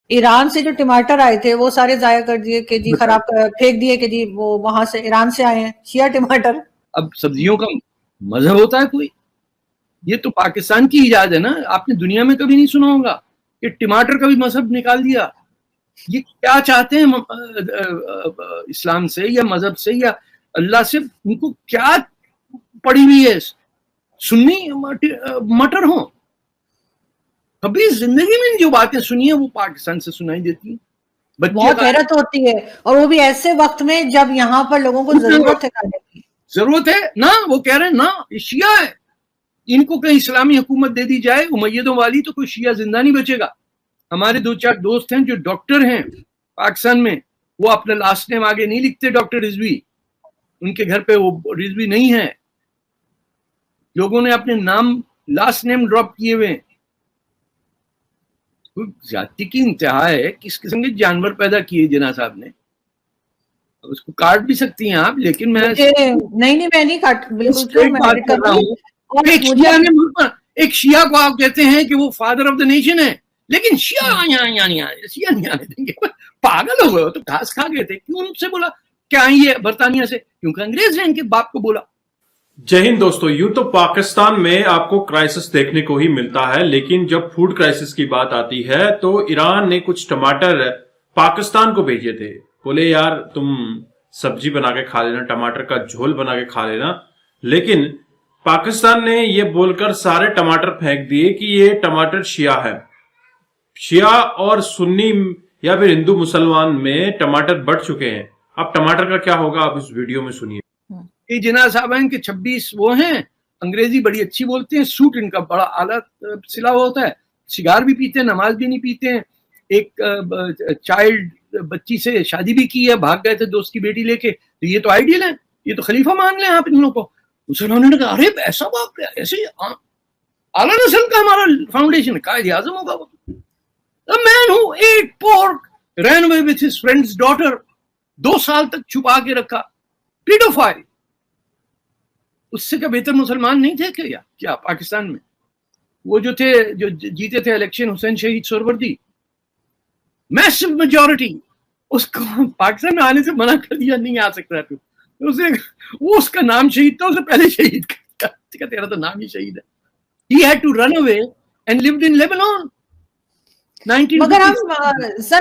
ایران سے جو ٹماٹر آئے تھے وہ سارے ضائع کر دیے کہ جی خراب پھینک دیے کہ جی وہ وہاں سے ایران سے آئے ہیں شیعہ ٹماٹر. اب سبزیوں کا مذہب ہوتا ہے کوئی؟ یہ تو پاکستان کی ایجاد ہے نا. آپ نے دنیا میں کبھی نہیں سنا ہوگا کہ ٹماٹر کا بھی مذہب نکال دیا. یہ کیا چاہتے ہیں اسلام سے یا مذہب سے یا اللہ سے؟ ان کو کیا پڑی ہوئی ہے؟ سنی مٹر ہوں. کبھی زندگی میں جو باتیں سنی ہیں وہ پاکستان سے سنائی دیتی ہیں. بہت حیرت ہوتی ہے, اور وہ بھی ایسے وقت میں جب یہاں پر لوگوں کو ضرورت ہے کھانے کی. ضرورت ہے نا. وہ کہہ رہے ہیں نا یہ شیعہ ہے, ان کو کہیں اسلامی حکومت دے دی جائے امیدوں والی تو کوئی شیعہ زندہ نہیں بچے گا. ہمارے 2-4 دوست ہیں جو ڈاکٹر ہیں پاکستان میں, وہ اپنا لاسٹ نیم آگے نہیں لکھتے ڈاکٹر رضوی. ان کے گھر پہ وہ رضوی نہیں ہے, لوگوں نے اپنے نام لاسٹ نیم ڈراپ کیے ہوئے. زیادتی کی انتہا ہے. کس قسم کے جانور پیدا کیے جناب صاحب نے. اس کو کاٹ بھی سکتی ہیں آپ, لیکن میں نہیں کاٹ بالکل. بات کر رہا ہوں ایک شیعہ کو آپ کہتے ہیں کہ وہ فادر آف دا نیشن ہے, لیکن شیعہ نہیں آنے دیں گے. پاگل ہو گئے تو گھاس کھا گئے تھے. کیوں ان سے بولا کیا یہ برطانیہ سے؟ کیونکہ انگریز نے ان کے باپ کو بولا. جے ہند دوستو, یوں تو پاکستان میں آپ کو کرائسس دیکھنے کو ہی ملتا ہے, لیکن جب فوڈ کرائسس کی بات آتی ہے تو ایران نے کچھ ٹماٹر پاکستان کو بھیجے تھے. بولے یار تم سبزی بنا کے کھا لینا, ٹماٹر کا جھول بنا کے کھا لینا. لیکن پاکستان نے یہ بول کر سارے ٹماٹر پھینک دیے کہ یہ ٹماٹر شیعہ ہے. شیعہ اور سنی یا پھر ہندو مسلمان میں ٹماٹر بڑھ چکے ہیں. اب ٹماٹر کا کیا ہوگا آپ اس ویڈیو میں سنیے. یہ جناب صاحب ہیں کہ 26 وہ ہیں, انگریزی بڑی اچھی بولتے ہیں, سوٹ ان کا بڑا اعلیٰ سلا ہوا ہوتا ہے, سگار بھی پیتے ہیں, نماز بھی نہیں پیتے ہیں. ایک چائلڈ بچی سے شادی بھی کی ہے, بھاگ گئے تھے دوست کی بیٹی لے کے. تو یہ تو آئیڈیل ہے, یہ تو خلیفہ مان لیں آپ ان لوگوں کو. مسلمانوں نے کہا ارے ایسا باپ ایسے اعلیٰ نسل کا ہمارا فاؤنڈیشن قائد اعظم ہوگا وہ. A man who ate pork, ran away with his friend's daughter, 2 سال تک چھپا کے رکھا, پیڈوفائل. اس سے کیا بہتر مسلمان نہیں تھے کیا پاکستان میں؟ وہ جو تھے جو جیتے تھے الیکشن, حسین شہید سہروردی, میسو میجورٹی, اس کو پاکستان میں آنے سے منع کر دیا, نہیں آ سکتا تو وہ اس کا نام شہید تھا, اسے پہلے شہید کا تیرا تو نام ہی شہید ہے. He had to run away and lived in Lebanon. مگر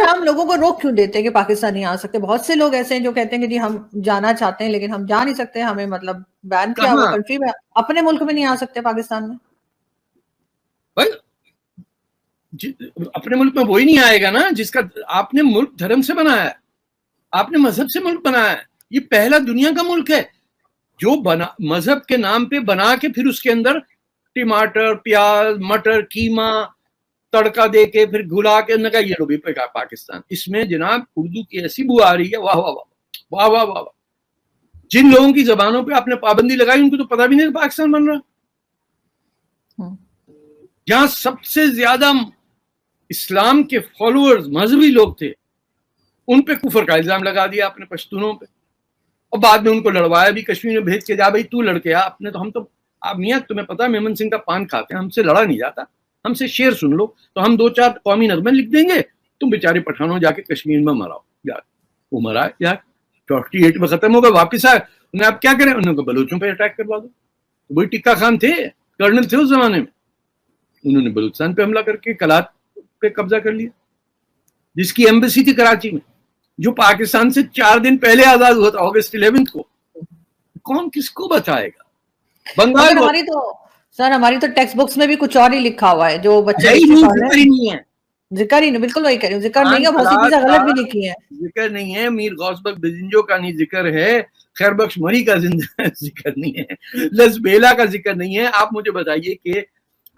ہم لوگوں کو روک کیوں دیتے ہیں کہ پاکستان نہیں آ سکتے؟ بہت سے لوگ ایسے ہیں جو کہتے ہیں کہ جی ہم جانا چاہتے ہیں لیکن ہم جا نہیں سکتے, ہمیں مطلب بین کیا ہوا کنٹری میں, اپنے ملک میں نہیں آ سکتے پاکستان میں. اپنے ملک میں وہی نہیں آئے گا نا جس کا آپ نے ملک دھرم سے بنایا ہے, آپ نے مذہب سے ملک بنایا ہے. یہ پہلا دنیا کا ملک ہے جو مذہب کے نام پہ بنا کے پھر اس کے اندر ٹماٹر, پیاز, مٹر, قیمہ تڑکا دے کے پھر گھلا کے نہ یہ لو بھی پاکستان. اس میں جناب اردو کی ایسی بو آ رہی ہے, واہ واہ واہ واہ واہ واہ. جن لوگوں کی زبانوں پہ آپ نے پابندی لگائی ان کو تو پتہ بھی نہیں پاکستان بن رہا. جہاں سب سے زیادہ اسلام کے فالوورز مذہبی لوگ تھے, ان پہ کفر کا الزام لگا دیا اپنے پشتونوں پہ, اور بعد میں ان کو لڑوایا بھی کشمیر میں بھیج کے, جا بھائی تو لڑکے آ اپنے. تو ہم تو آپ میاں تمہیں پتا میمن سنگھ کا پان کھاتے ہیں, ہم سے لڑا نہیں جاتا, ہم سے شعر سن لو تو ہم 2-4 قومی نغمے لکھ دیں گے, تم بیچارے پٹھانوں جا کے کشمیر میں مراؤ. یار وہ مرا یار 48 میں ختم ہوگا, واپس آئے, انہیں آپ کیا کریں, انہوں نے بلوچوں پہ اٹیک کروا دو. وہی ٹکا خان تھے, کرنل تھے اس زمانے میں, انہوں نے بلوچستان پہ حملہ کر کے کلات پہ قبضہ کر لیا, جس کی ایمبیسی تھی کراچی میں, جو پاکستان سے 4 دن پہلے آزاد ہوا تھا, اگست 11 کو. کون کس کو بتائے گا؟ بنگال ہماری تو ٹیکسٹ بکس میں بھی کچھ اور ہی لکھا ہوا ہے جو بچے نہیں ہے, ذکر ہی نہیں, بالکل وہی کہہ رہی ہوں, ذکر نہیں ہے, بہت سی چیزیں غلط بھی لکھی ہیں. ذکر نہیں ہے, میر غوث بخش بزنجو کا نہیں ذکر ہے, خیر بخش مری کا ذکر نہیں ہے, لزبیلا کا ذکر نہیں ہے. آپ مجھے بتائیے کہ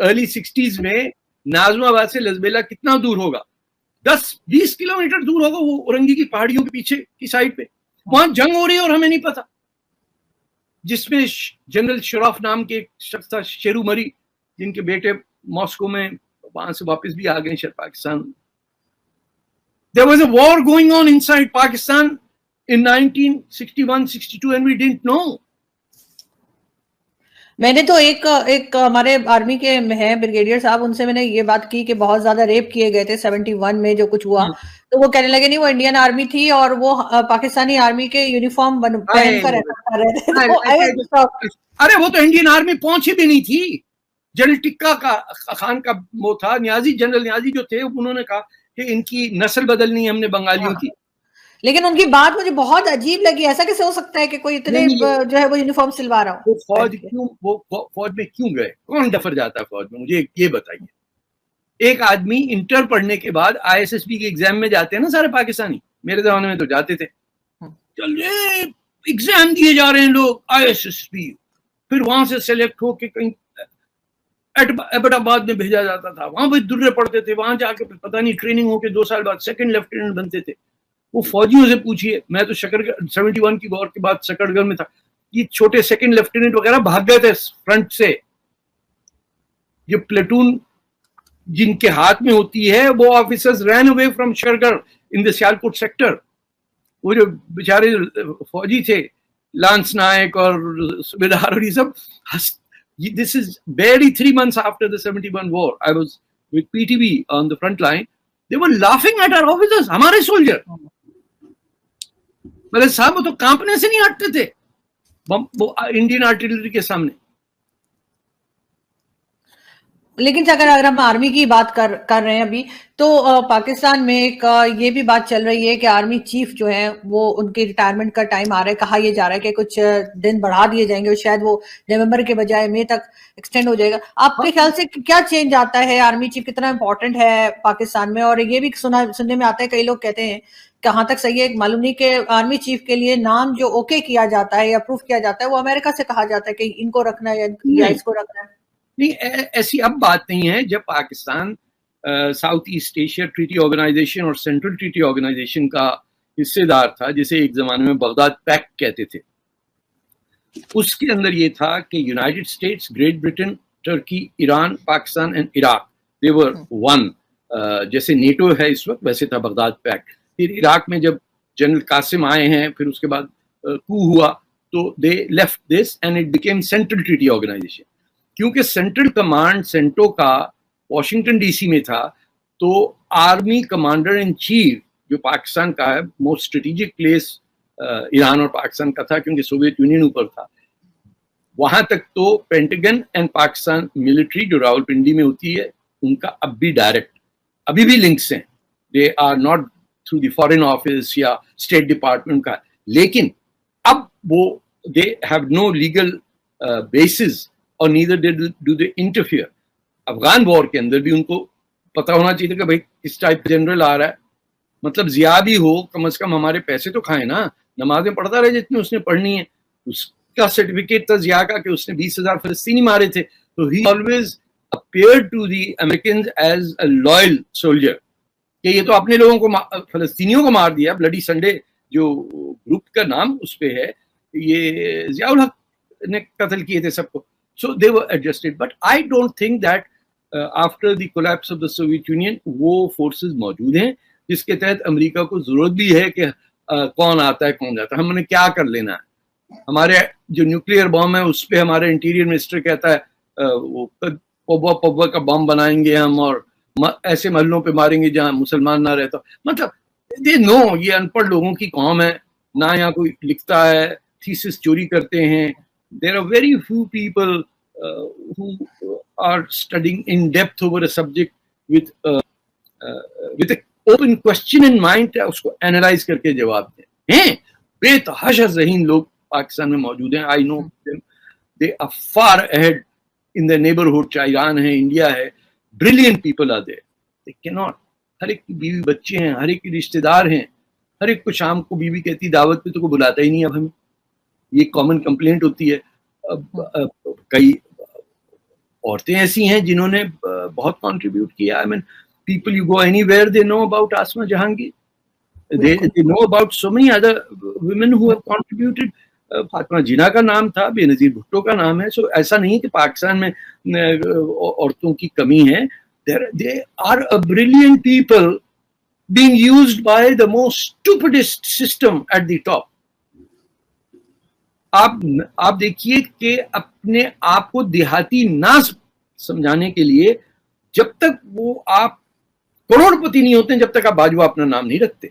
ارلی 60s میں نازم آباد سے لزبیلا کتنا دور ہوگا؟ 10-20 کلومیٹر دور ہوگا, وہ اورنگی کی پہاڑیوں کے پیچھے کی سائڈ پہ. وہاں جنگ ہو رہی ہے اور ہمیں نہیں پتا, جس میں جنرل شراف نام کے ایک شخص تھا, شیرو مری, جن کے بیٹے ماسکو میں وہاں سے واپس بھی آ گئے شاید Pakistan. There was a war going on inside Pakistan in 1961-62 and we didn't know. میں نے تو ایک ہمارے آرمی کے ہیں بریگیڈیئر صاحب، ان سے میں نے یہ بات کی کہ بہت زیادہ ریپ کیے گئے تھے 71 میں جو کچھ ہوا، تو وہ کہنے لگے نہیں وہ انڈین آرمی تھی اور وہ پاکستانی آرمی کے یونیفارم پہن کر رہتے تھے. ارے وہ تو انڈین آرمی پہنچی بھی نہیں تھی. جنرل ٹکا خان کا وہ تھا، نیازی، جنرل نیازی جو تھے، انہوں نے کہا کہ ان کی نسل بدلنی ہے ہم نے بنگالیوں کی. لیکن ان کی بات مجھے بہت عجیب لگی، ایسا کیسے ہو سکتا ہے کہ کوئی اتنے جو ہے وہ یونیفارم سلوا رہا ہو. وہ فوج میں کیوں گئے؟ کون ڈفر جاتا ہے فوج میں؟ مجھے یہ بتائیے. ایک آدمی انٹر پڑھنے کے بعد آئی ایس ایس پی کے ایگزام میں جاتے ہیں نا سارے پاکستانی، میرے زمانے میں تو جاتے تھے، چلے ایگزام دیے جا رہے ہیں لوگ آئی ایس ایس پی، پھر وہاں سے سلیکٹ ہو کے کہیں ایبٹ آباد میں بھیجا جاتا تھا، وہاں پہ درے پڑتے تھے، وہاں جا کے پتہ نہیں ٹریننگ ہو کے 2 سال بعد سیکنڈ لیفٹیننٹ بنتے تھے. وہ فوجیوں سے پوچھیے، میں تو 71 کی وار کے بعد سکڑ گڑھ میں تھا، یہ چھوٹے سیکنڈ لیفٹیننٹ وغیرہ بھاگ گئے تھے فرنٹ سے. یہ پلیٹون جن کے ہاتھ میں ہوتی ہے وہ officers ran away from Shakargarh in the Sialkot sector. وہ جو بیچارے فوجی تھے لانس نائک اور صوبیدار اور یہ سب، this is barely 3 months after the 71 war. I was with PTV on the front line. They were laughing at our officers, ہمارے سولجر. مطلب صاحب وہ تو کانپنے سے نہیں ہٹتے تھے وہ انڈین آرٹلری کے سامنے. لیکن اگر ہم آرمی کی بات کر رہے ہیں ابھی، تو پاکستان میں ایک یہ بھی بات چل رہی ہے کہ آرمی چیف جو ہیں وہ ان کے ریٹائرمنٹ کا ٹائم آ رہا ہے، کہا یہ جا رہا ہے کہ کچھ دن بڑھا دیے جائیں گے، شاید وہ نومبر کے بجائے مئی تک ایکسٹینڈ ہو جائے گا. آپ کے خیال سے کیا چینج آتا ہے؟ آرمی چیف کتنا امپورٹنٹ ہے پاکستان میں؟ اور یہ بھی سننے میں آتا ہے، کئی لوگ کہتے ہیں کہاں تک صحیح ہے معلوم نہیں، کہ آرمی چیف کے لیے نام جو اوکے کیا جاتا ہے یا اپروو کیا جاتا ہے وہ امریکہ سے کہا جاتا ہے کہ ان کو رکھنا ہے یا اس کو رکھنا ہے. نہیں، ایسی اب بات نہیں ہے. جب Pakistan South East Asia Treaty Organization اور سینٹرل ٹریٹی آرگنائزیشن کا حصے دار تھا، جسے ایک زمانے میں بغداد پیکٹ کہتے تھے، اس کے اندر یہ تھا کہ United States, Great Britain, Turkey, Iran, Pakistan and Iraq, they were one. جیسے نیٹو ہے اس وقت، ویسے تھا بغداد پیکٹ. پھر عراق میں جب جنرل قاسم آئے ہیں، پھر اس کے بعد کو ہوا، تو they left this and it became Central Treaty Organization. کیونکہ سینٹرل کمانڈ سینٹو کا واشنگٹن ڈی سی میں تھا، تو آرمی کمانڈر ان چیف جو پاکستان کا ہے، موسٹ اسٹریٹجک پلیس ایران اور پاکستان کا تھا کیونکہ سوویت یونین اوپر تھا. وہاں تک تو پینٹاگن اینڈ پاکستان ملٹری جو راولپنڈی میں ہوتی ہے، ان کا اب بھی ڈائریکٹ ابھی بھی لنکس ہیں. They are not through the foreign office یا اسٹیٹ ڈپارٹمنٹ کا، لیکن اب وہ they have no legal bases اور neither do they interfere. Afghan war کے اندر بھی ان کو پتا ہونا چاہیے کہ بھائی کس ٹائپ جنرل آ رہا ہے. مطلب ضیاء بھی ہو، کم از کم ہمارے پیسے تو کھائے نا، نمازیں پڑھتا رہے جتنی اس نے پڑھنی ہے. اس کا سرٹیفکیٹ تھا ضیاء کا کہ اس نے 20,000 فلسطینی مارے تھے. تو he always appeared to the Americans as a loyal soldier, کہ یہ تو اپنے لوگوں کو، فلسطینیوں کو مار دیا. بلڈی سنڈے جو گروپ کا نام اس پہ ہے، یہ ضیاء الحق نے قتل کیے تھے سب کو. So they were adjusted, but I don't think that after the collapse of the Soviet Union وہ forces موجود ہیں جس کے تحت امریکہ کو ضرورت بھی ہے کہ کون آتا ہے کون جاتا ہے. ہم نے کیا کر لینا ہے؟ ہمارے جو نیوکلیئر بم ہے اس پہ ہمارے انٹیریئر منسٹر کہتا ہے وہ پبا کا بم بنائیں گے ہم، اور ایسے محلوں پہ ماریں گے جہاں مسلمان نہ رہتا. مطلب دے نو، یہ ان پڑھ لوگوں کی قوم ہے، نہ یہاں کوئی لکھتا ہے، تھیسس چوری کرتے ہیں. There are very few people who are studying in depth over a subject with an open question in mind، اس کو analyze کر کے جواب دیں. ہیں بے تحاشا ذہین لوگ پاکستان میں موجود ہیں. I know them. They are far ahead in their neighborhood، چاہے ایران ہے، انڈیا ہے. Brilliant people are there. They cannot. ہر ایک کی بیوی بچے ہیں، ہر ایک کے رشتے دار ہیں، ہر ایک کو شام کو بیوی کہتی دعوت پہ تو کوئی بلاتا ہی نہیں اب ہمیں. یہ کامن کمپلینٹ ہوتی ہے. کئی عورتیں ایسی ہیں جنہوں نے بہت کنٹریبیوٹ کیا. I mean, people you go anywhere they know about Asma Jahangir. They know about so many other women who have contributed. Fatima جینا کا نام تھا، بے نظیر بھٹو کا نام ہے. سو ایسا نہیں کہ پاکستان میں عورتوں کی کمی ہے. They are a brilliant people being used by the most stupidest system at the top. آپ دیکھیے کہ اپنے آپ کو دیہاتی نہ سمجھانے کے لیے جب تک وہ آپ کروڑ پتی نہیں ہوتے جب تک آپ باجوہ اپنا نام نہیں رکھتے.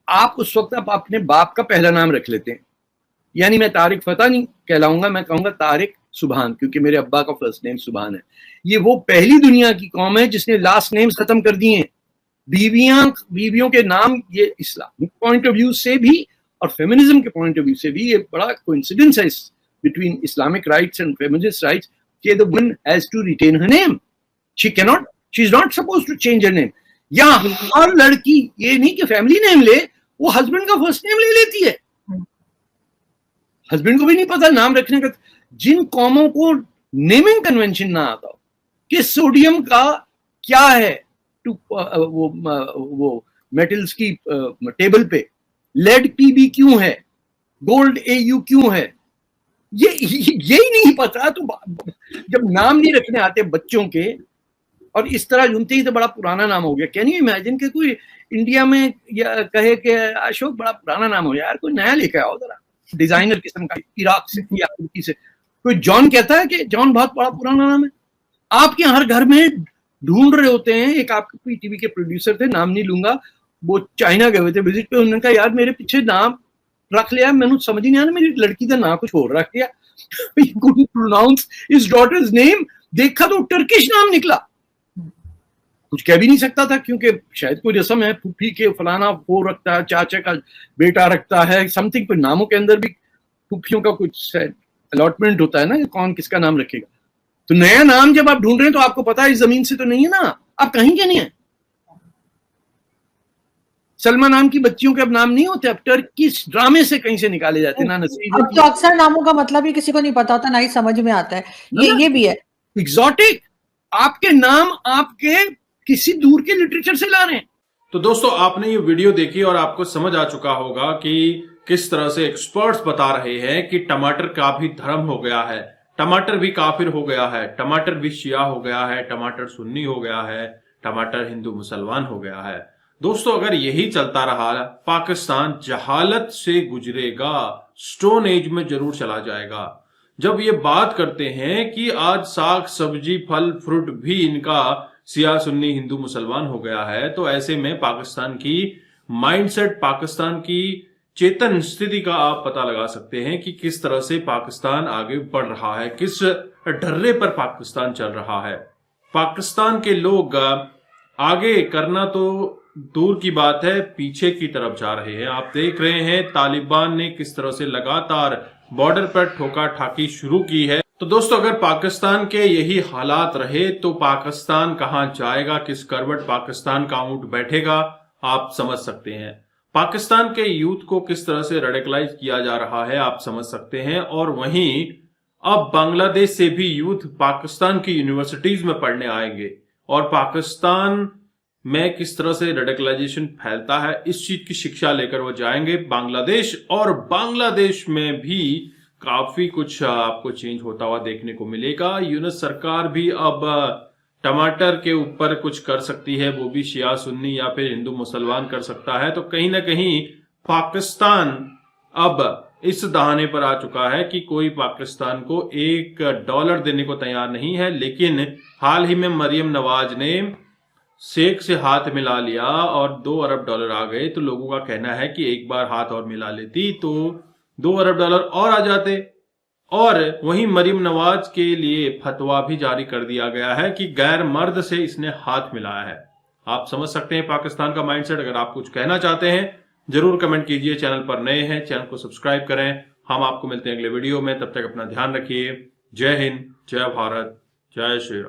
آپ اس وقت آپ اپنے باپ کا پہلا نام رکھ لیتے ہیں. یعنی میں طارق فتح نہیں کہلاؤں گا, میں کہوں گا طارق سبحان, کیونکہ میرے ابا کا فرسٹ نیم سبحان ہے. یہ وہ پہلی دنیا کی قوم ہے جس نے لاسٹ نیمز ختم کر دیے ہیں. بیویوں کے نام, یہ اسلامک پوائنٹ آف ویو سے بھی اور فیمنزم کے پوائنٹ آف ویو سے بھی یہ بڑا کوئنسیڈنس ہے between Islamic rights and feminist rights کہ the woman has to retain her name. She is not supposed to change her name. یا ہر لڑکی یہ نہیں کہ فیملی نیم لے, وہ ہسبینڈ کا فرسٹ نیم لے لیتی ہے. ہسبینڈ کو بھی نہیں پتا نام رکھنے کا. جن قوموں کو نیمنگ کنونشن نہ آتا ہو کہ سوڈیم کا کیا ہے وہ میٹلز کی ٹیبل پہ, لیڈ پی بی کیوں ہے, گولڈ اے یو کیوں ہے, یہی نہیں پتا, تو جب نام نہیں رکھنے آتے بچوں کے, اور اس طرح جنتے ہی تو بڑا پرانا نام ہو گیا. کین یو امیجن کہ کوئی انڈیا میں کہے کہ اشوک بڑا پرانا نام ہو گیا, یار کوئی نیا لے کے آؤ ذرا, ڈیزائنر قسم کا, عراق سے یا ترکی سے. کوئی جان کہتا ہے کہ جان بہت بڑا پرانا نام ہے. آپ کے ہر گھر میں ڈھونڈ رہے ہوتے ہیں. ایک آپ کے ٹی وی کے پروڈیوسر تھے, نام نہیں لوں گا, وہ چائنا گئے ہوئے تھے وزٹ پہ, انہوں نے کہا یار میرے پیچھے نام رکھ لیا, میں نے سمجھ ہی نہیں آیا, میری لڑکی کا نام کچھ اور رکھ لیا. He couldn't pronounce his daughter's name. دیکھا تو ٹرکش نام نکلا. کچھ کہہ بھی نہیں سکتا تھا کیونکہ شاید کوئی رسم ہے, پھوپھی کے فلانا وہ رکھتا ہے, چاچا کا بیٹا رکھتا ہے, سم تھنگ. کوئی ناموں کے اندر بھی پھوپھیوں کا کچھ الاٹمنٹ ہوتا ہے نا, کون کس کا نام رکھے گا. تو نیا نام جب آپ ڈھونڈ رہے ہیں تو آپ کو پتا ہے اس زمین سے تو نہیں ہے نا, آپ کہیں کے نہیں ہیں. سلمہ نام کی بچیوں کے اب نام نہیں ہوتے, اب ٹرکش ڈرامے سے کہیں سے نکالے جاتے ہیں. اب تو اکثر ناموں کا مطلب ہی کسی کو نہیں پتا ہوتا, نہ ہی سمجھ میں آتا ہے. یہ بھی ہے ایگزوٹک. آپ کے نام آپ کے کسی دور کے لٹریچر سے لا رہے ہیں. تو دوستو آپ نے یہ ویڈیو دیکھی اور آپ کو سمجھ آ چکا ہوگا کہ کس طرح سے ایکسپرٹس بتا رہے ہیں کہ ٹماٹر کا بھی دھرم ہو گیا ہے, ٹماٹر بھی کافر ہو گیا ہے, ٹماٹر بھی شیعہ ہو گیا ہے, ٹماٹر سنی ہو گیا ہے, ٹماٹر ہندو مسلمان ہو گیا ہے. دوستو اگر یہی چلتا رہا پاکستان جہالت سے گزرے گا, سٹون ایج میں ضرور چلا جائے گا. جب یہ بات کرتے ہیں کہ آج ساگ سبزی پھل فروٹ بھی ان کا سیاہ سنی ہندو مسلمان ہو گیا ہے, تو ایسے میں پاکستان کی مائنڈ سیٹ, پاکستان کی چیتن استھتی کا آپ پتہ لگا سکتے ہیں کہ کس طرح سے پاکستان آگے بڑھ رہا ہے, کس ڈرے پر پاکستان چل رہا ہے. پاکستان کے لوگ آگے کرنا تو دور کی بات ہے, پیچھے کی طرف جا رہے ہیں. آپ دیکھ رہے ہیں طالبان نے کس طرح سے لگاتار بارڈر پر ٹھوکا ٹھاکی شروع کی ہے. تو دوستو اگر پاکستان کے یہی حالات رہے تو پاکستان کہاں جائے گا, کس کروٹ پاکستان کا اونٹ بیٹھے گا, آپ سمجھ سکتے ہیں. پاکستان کے یوتھ کو کس طرح سے ریڈیکلائز کیا جا رہا ہے آپ سمجھ سکتے ہیں. اور وہیں اب بنگلہ دیش سے بھی یوتھ پاکستان کی یونیورسٹیز میں پڑھنے آئیں گے, اور پاکستان میں کس طرح سے ریڈیکلائزیشن پھیلتا ہے اس چیز کی شکشا لے کر وہ جائیں گے بنگلہ دیش. اور بنگلہ دیش میں بھی کافی کچھ آپ کو چینج ہوتا ہوا دیکھنے کو ملے گا. یونس سرکار بھی اب ٹماٹر کے اوپر کچھ کر سکتی ہے, وہ بھی شیعہ سنی یا پھر ہندو مسلمان کر سکتا ہے. تو کہیں نہ کہیں پاکستان اب اس دہانے پر آ چکا ہے کہ کوئی پاکستان کو $1 دینے کو تیار نہیں ہے. لیکن حال ہی میں مریم نواز نے شیخ سے ہاتھ ملا لیا اور $2 ارب آ گئے. تو لوگوں کا کہنا ہے کہ ایک بار ہاتھ اور ملا لیتی تو $2 ارب اور آ جاتے. اور وہیں مریم نواز کے لیے فتویٰ بھی جاری کر دیا گیا ہے کہ غیر مرد سے اس نے ہاتھ ملایا ہے. آپ سمجھ سکتے ہیں پاکستان کا مائنڈ سیٹ. اگر آپ کچھ کہنا چاہتے ہیں ضرور کمنٹ کیجئے. چینل پر نئے ہیں چینل کو سبسکرائب کریں. ہم آپ کو ملتے ہیں اگلے ویڈیو میں, تب تک اپنا دھیان رکھیے. جے ہند, جے بھارت, جے شری رام.